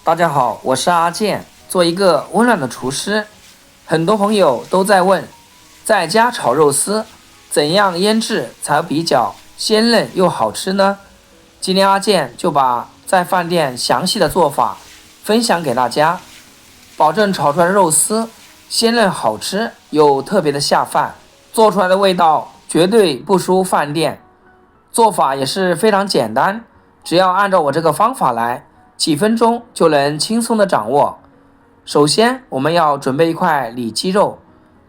大家好，我是阿健，做一个温暖的厨师。很多朋友都在问，在家炒肉丝怎样腌制才比较鲜嫩又好吃呢？今天阿健就把在饭店详细的做法分享给大家，保证炒出来的肉丝鲜嫩好吃又特别的下饭，做出来的味道绝对不输饭店。做法也是非常简单，只要按照我这个方法来，几分钟就能轻松的掌握。首先我们要准备一块里脊肉，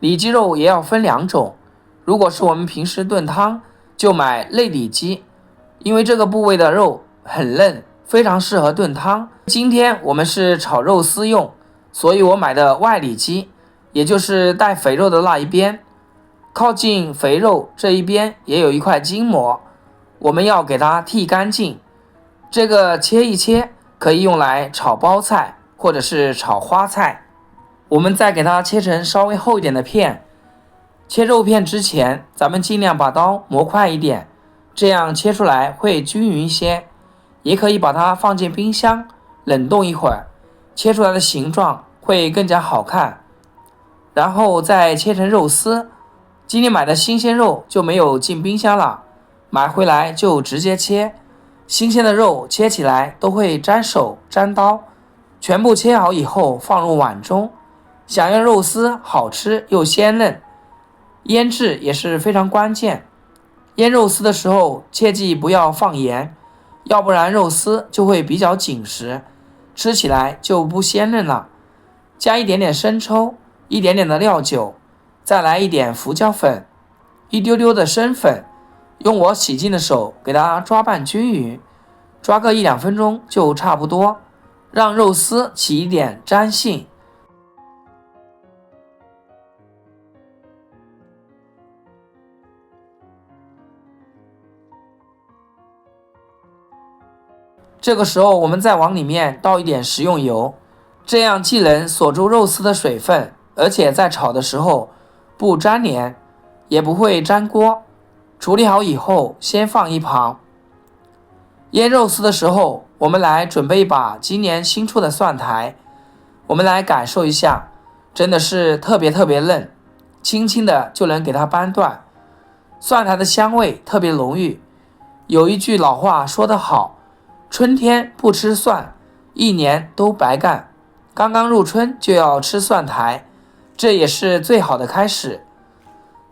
里脊肉也要分两种，如果是我们平时炖汤就买内里脊，因为这个部位的肉很嫩，非常适合炖汤。今天我们是炒肉丝用，所以我买的外里脊，也就是带肥肉的那一边，靠近肥肉这一边也有一块筋膜，我们要给它剔干净。这个切一切可以用来炒包菜或者是炒花菜。我们再给它切成稍微厚一点的片。切肉片之前咱们尽量把刀磨快一点，这样切出来会均匀一些。也可以把它放进冰箱冷冻一会儿，切出来的形状会更加好看。然后再切成肉丝。今天买的新鲜肉就没有进冰箱了，买回来就直接切。新鲜的肉切起来都会沾手沾刀，全部切好以后放入碗中。想要肉丝好吃又鲜嫩，腌制也是非常关键。腌肉丝的时候切记不要放盐，要不然肉丝就会比较紧实，吃起来就不鲜嫩了。加一点点生抽，一点点的料酒，再来一点胡椒粉，一丢丢的生粉，用我洗净的手给它抓拌均匀，抓个1-2分钟就差不多，让肉丝起一点粘性。这个时候我们再往里面倒一点食用油，这样既能锁住肉丝的水分，而且在炒的时候不粘连，也不会粘锅。处理好以后先放一旁。腌肉丝的时候，我们来准备一把今年新出的蒜苔，我们来感受一下，真的是特别嫩，轻轻的就能给它掰断。蒜苔的香味特别浓郁。有一句老话说得好，春天不吃蒜，一年都白干。刚刚入春就要吃蒜苔，这也是最好的开始。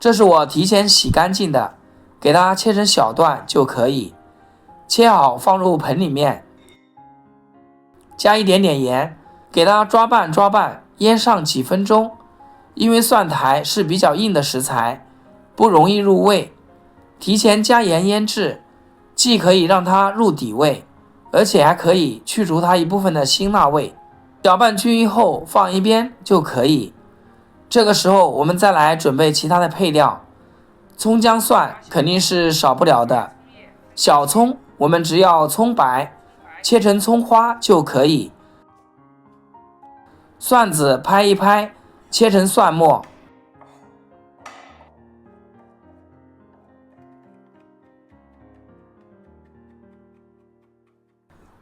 这是我提前洗干净的，给它切成小段就可以。切好放入盆里面，加一点点盐，给它抓拌，腌上几分钟。因为蒜苔是比较硬的食材，不容易入味，提前加盐腌制，既可以让它入底味，而且还可以去除它一部分的辛辣味。搅拌均匀后放一边就可以。这个时候我们再来准备其他的配料，葱姜蒜肯定是少不了的。小葱我们只要葱白，切成葱花就可以。蒜子拍一拍，切成蒜末。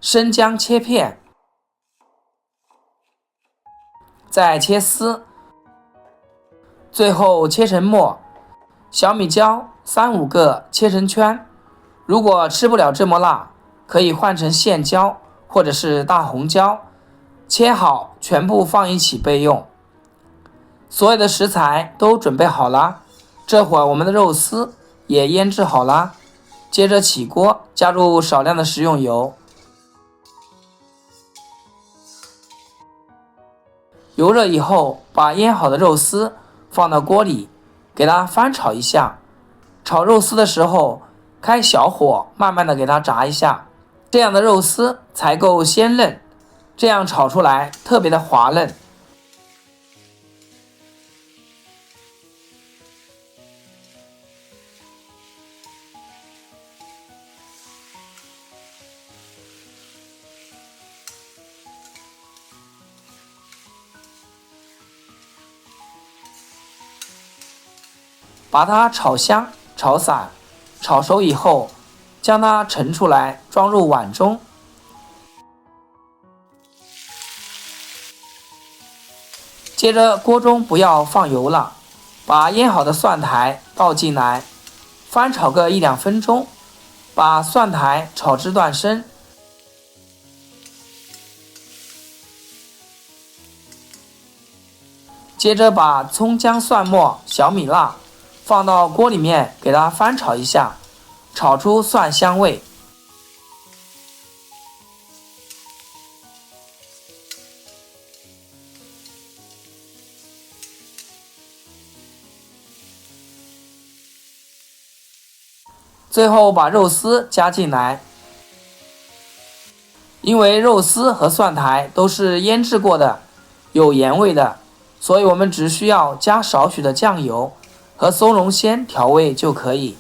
生姜切片，再切丝，最后切成末。小米椒3-5个切成圈，如果吃不了这么辣，可以换成线椒或者是大红椒，切好全部放一起备用。所有的食材都准备好了，这会儿我们的肉丝也腌制好了。接着起锅，加入少量的食用油，油热以后，把腌好的肉丝放到锅里，给它翻炒一下。炒肉丝的时候，开小火，慢慢的给它炸一下，这样的肉丝才够鲜嫩，这样炒出来特别的滑嫩。把它炒香、炒散，炒熟以后，将它盛出来，装入碗中。接着锅中不要放油了，把腌好的蒜苔倒进来，翻炒个1-2分钟，把蒜苔炒至断生。接着把葱姜蒜末、小米辣放到锅里面，给它翻炒一下，炒出蒜香味。最后把肉丝加进来，因为肉丝和蒜苔都是腌制过的，有盐味的，所以我们只需要加少许的酱油和松茸鲜调味就可以，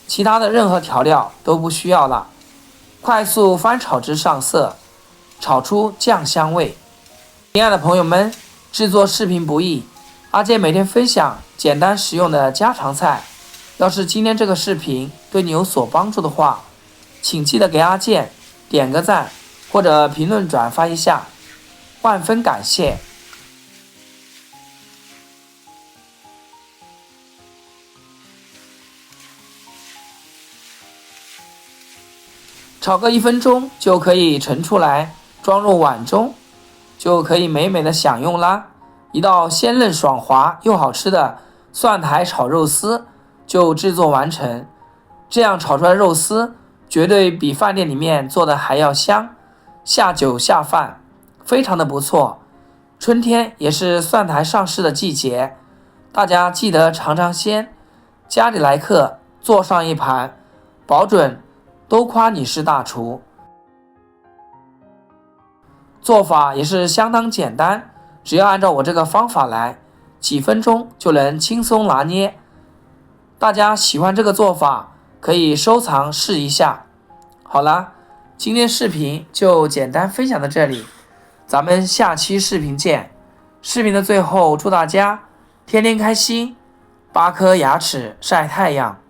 其他的任何调料都不需要了。快速翻炒至上色，炒出酱香味。亲爱的朋友们，制作视频不易，阿健每天分享简单实用的家常菜。要是今天这个视频对你有所帮助的话，请记得给阿健点个赞或者评论转发一下，万分感谢。炒个1分钟就可以盛出来，装入碗中，就可以美美的享用啦。一道鲜嫩爽滑又好吃的蒜苔炒肉丝就制作完成。这样炒出来的肉丝绝对比饭店里面做的还要香，下酒下饭，非常的不错。春天也是蒜苔上市的季节，大家记得尝尝鲜，家里来客做上一盘，保准都夸你是大厨。做法也是相当简单，只要按照我这个方法来，几分钟就能轻松拿捏。大家喜欢这个做法，可以收藏试一下。好了，今天视频就简单分享到这里，咱们下期视频见。视频的最后，祝大家天天开心，8颗牙齿晒太阳。